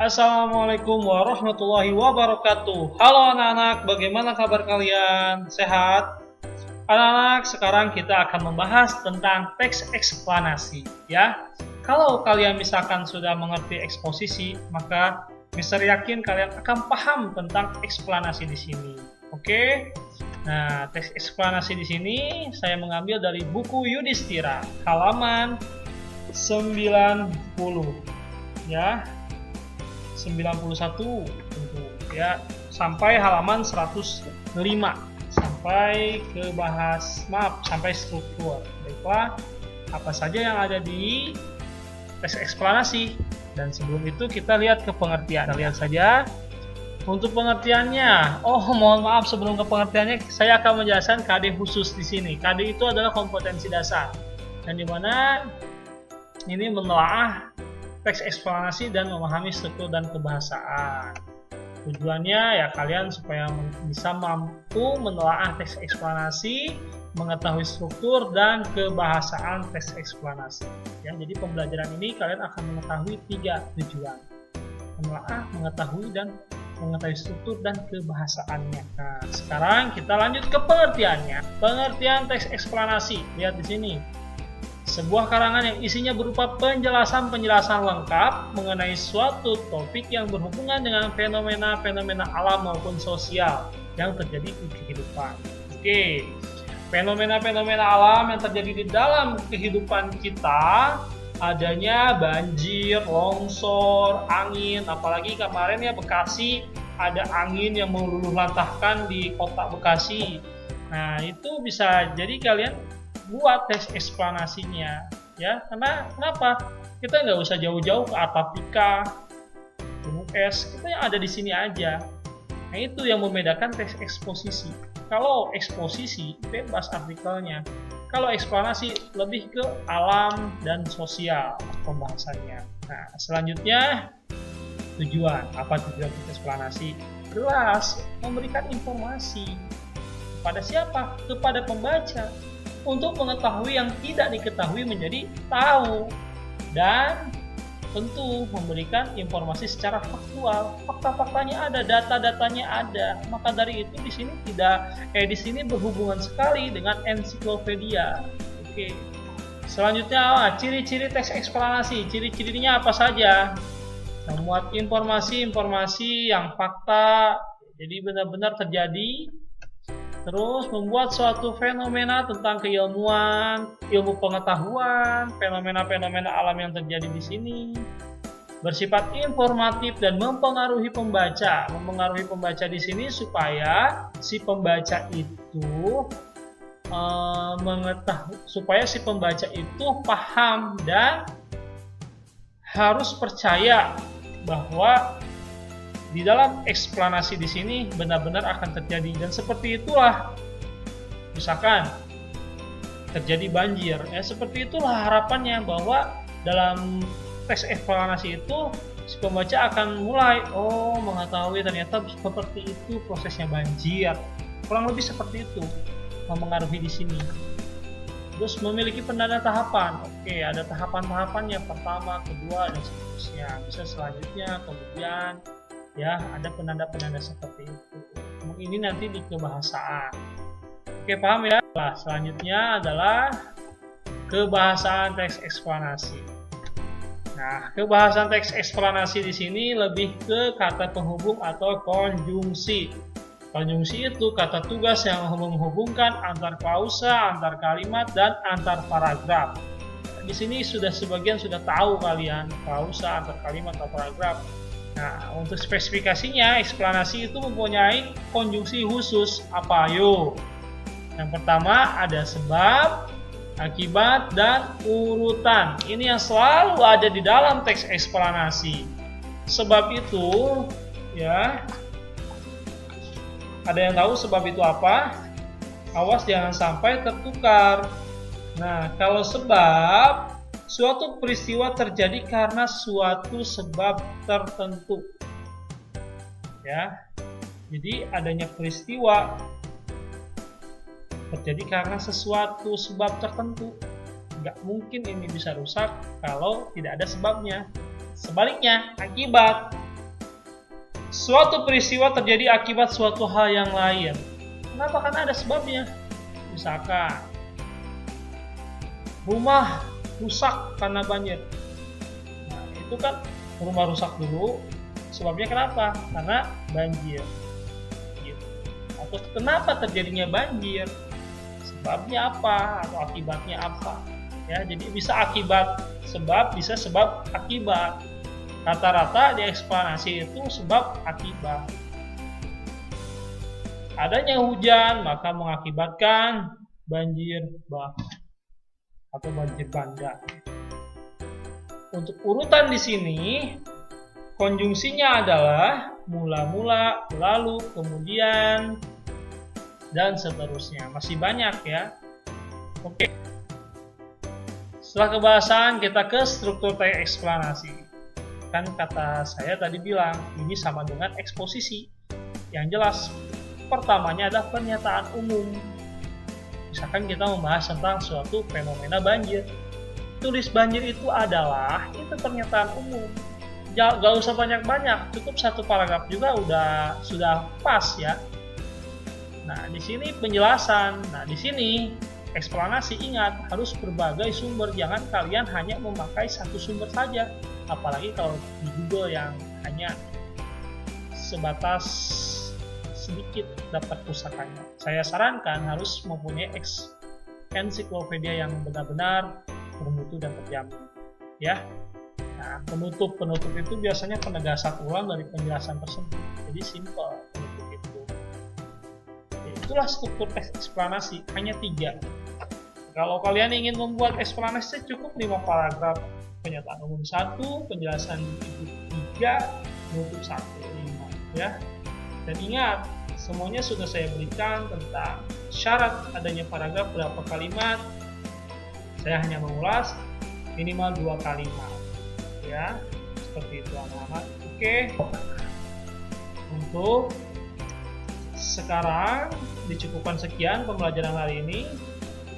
Assalamualaikum warahmatullahi wabarakatuh. Halo anak-anak, bagaimana kabar kalian? Sehat? Anak-anak, sekarang kita akan membahas tentang teks eksplanasi, ya. Kalau kalian misalkan sudah mengerti eksposisi, maka Mister yakin kalian akan paham tentang eksplanasi di sini. Oke? Nah, teks eksplanasi di sini saya mengambil dari buku Yudhistira, halaman 90, ya. 91 tentu, ya, sampai halaman 105, sampai ke sampai struktur. Baiklah, apa saja yang ada di teks eksplanasi, dan sebelum itu kita lihat ke pengertian. Kita lihat saja untuk pengertiannya. Mohon maaf, sebelum ke pengertiannya saya akan menjelaskan KD khusus di sini. KD itu adalah kompetensi dasar, dan dimana ini menelaah teks eksplanasi dan memahami struktur dan kebahasaan. Tujuannya ya kalian supaya bisa mampu menelaah teks eksplanasi, mengetahui struktur dan kebahasaan teks eksplanasi. Ya, jadi pembelajaran ini kalian akan mengetahui 3 tujuan: menelaah, mengetahui, dan mengetahui struktur dan kebahasaannya. Nah, sekarang kita lanjut ke pengertiannya. Pengertian teks eksplanasi, lihat di sini. Sebuah karangan yang isinya berupa penjelasan-penjelasan lengkap mengenai suatu topik yang berhubungan dengan fenomena-fenomena alam maupun sosial yang terjadi di kehidupan. Oke, fenomena-fenomena alam yang terjadi di dalam kehidupan kita, adanya banjir, longsor, angin, apalagi kemarin ya Bekasi ada angin yang meluluh lantahkan di kota Bekasi. Nah, itu bisa jadi kalian buat teks eksplanasinya, ya. Kenapa? Kita nggak usah jauh-jauh ke Antartika, gunung es, kita yang ada di sini aja. Nah, itu yang membedakan teks eksposisi. Kalau eksposisi bebas artikelnya, kalau eksplanasi lebih ke alam dan sosial pembahasannya. Nah, selanjutnya tujuan. Apa tujuan teks eksplanasi? Jelas, memberikan informasi kepada siapa? Kepada pembaca, untuk mengetahui yang tidak diketahui menjadi tahu, dan tentu memberikan informasi secara faktual. Fakta-faktanya ada, data-datanya ada. Maka dari itu di sini berhubungan sekali dengan ensiklopedia. Oke. Selanjutnya, ciri-ciri teks eksplanasi. Ciri-cirinya apa saja? Memuat informasi-informasi yang fakta, jadi benar-benar terjadi. Terus membuat suatu fenomena tentang keilmuan, ilmu pengetahuan, fenomena-fenomena alam yang terjadi di sini. Bersifat informatif dan mempengaruhi pembaca. Mempengaruhi pembaca di sini supaya si pembaca itu paham dan harus percaya bahwa di dalam eksplanasi di sini benar-benar akan terjadi. Dan seperti itulah, misalkan terjadi banjir, ya seperti itulah harapannya, bahwa dalam teks eksplanasi itu si pembaca akan mulai mengetahui ternyata seperti itu prosesnya banjir. Kurang lebih seperti itu mempengaruhi di sini. Terus memiliki penanda tahapan. Oke, ada tahapan-tahapannya, pertama, kedua, dan seterusnya. Bisa selanjutnya, kemudian ya ada penanda-penanda seperti itu. Ini nanti di kebahasaan. Oke, paham ya? Nah, selanjutnya adalah kebahasaan teks eksplanasi. Nah, kebahasaan teks eksplanasi di sini lebih ke kata penghubung atau konjungsi. Konjungsi itu kata tugas yang menghubungkan antar klausa, antar kalimat, dan antar paragraf. Di sini sebagian sudah tahu kalian klausa, antar kalimat, atau paragraf. Nah, untuk spesifikasinya, eksplanasi itu mempunyai konjungsi khusus. Apa? Ayo. Yang pertama ada sebab, akibat, dan urutan. Ini yang selalu ada di dalam teks eksplanasi. Sebab itu, ya, ada yang tahu sebab itu apa? Awas jangan sampai tertukar. Nah, kalau sebab, suatu peristiwa terjadi karena suatu sebab tertentu. Ya. Jadi adanya peristiwa terjadi karena sesuatu sebab tertentu. Nggak mungkin ini bisa rusak kalau tidak ada sebabnya. Sebaliknya, akibat. Suatu peristiwa terjadi akibat suatu hal yang lain. Kenapa? Karena ada sebabnya. Misalkan rumah rusak karena banjir. Nah, itu kan rumah rusak dulu. Sebabnya kenapa? Karena banjir. Gitu. Atau kenapa terjadinya banjir? Sebabnya apa? Atau akibatnya apa? Ya, jadi bisa akibat sebab, bisa sebab akibat. Rata-rata di eksplanasi itu sebab akibat. Adanya hujan maka mengakibatkan banjir atau banjir bandang. Untuk urutan di sini, konjungsinya adalah mula-mula, lalu, kemudian, dan seterusnya. Masih banyak ya. Oke. Setelah kebahasan, kita ke struktur teks eksplanasi. Kan kata saya tadi bilang, ini sama dengan eksposisi. Yang jelas, pertamanya adalah pernyataan umum. Misalkan kita membahas tentang suatu fenomena banjir. Tulis banjir itu adalah, itu pernyataan umum. Gak usah banyak-banyak, cukup satu paragraf juga sudah pas ya. Nah, di sini penjelasan. Nah, di sini eksplanasi, ingat harus berbagai sumber, jangan kalian hanya memakai satu sumber saja. Apalagi kalau di Google yang hanya sebatas sedikit dapat pusakanya. Saya sarankan harus mempunyai ensiklopedia yang benar-benar bermutu dan terjamin. Ya. Nah, penutup itu biasanya penegasan ulang dari penjelasan tersebut. Jadi simple penutup itu. Itulah struktur teks eksplanasi, hanya 3. Kalau kalian ingin membuat eksplanasi cukup 5 paragraf. Pernyataan umum 1, penjelasan 3, penutup 1, 5 ya. Dan ingat, semuanya sudah saya berikan tentang syarat adanya paragraf berapa kalimat. Saya hanya mengulas minimal 2 kalimat ya, seperti itu anak-anak. Oke, untuk sekarang dicukupkan sekian pembelajaran hari ini.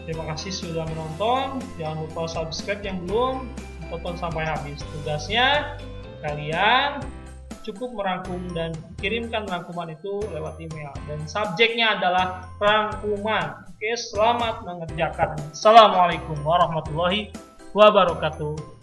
Terima kasih sudah menonton. Jangan lupa subscribe yang belum, tonton sampai habis. Tugasnya kalian cukup merangkum dan kirimkan rangkuman itu lewat email, dan subjeknya adalah rangkuman. Oke, selamat mengerjakan. Assalamualaikum warahmatullahi wabarakatuh.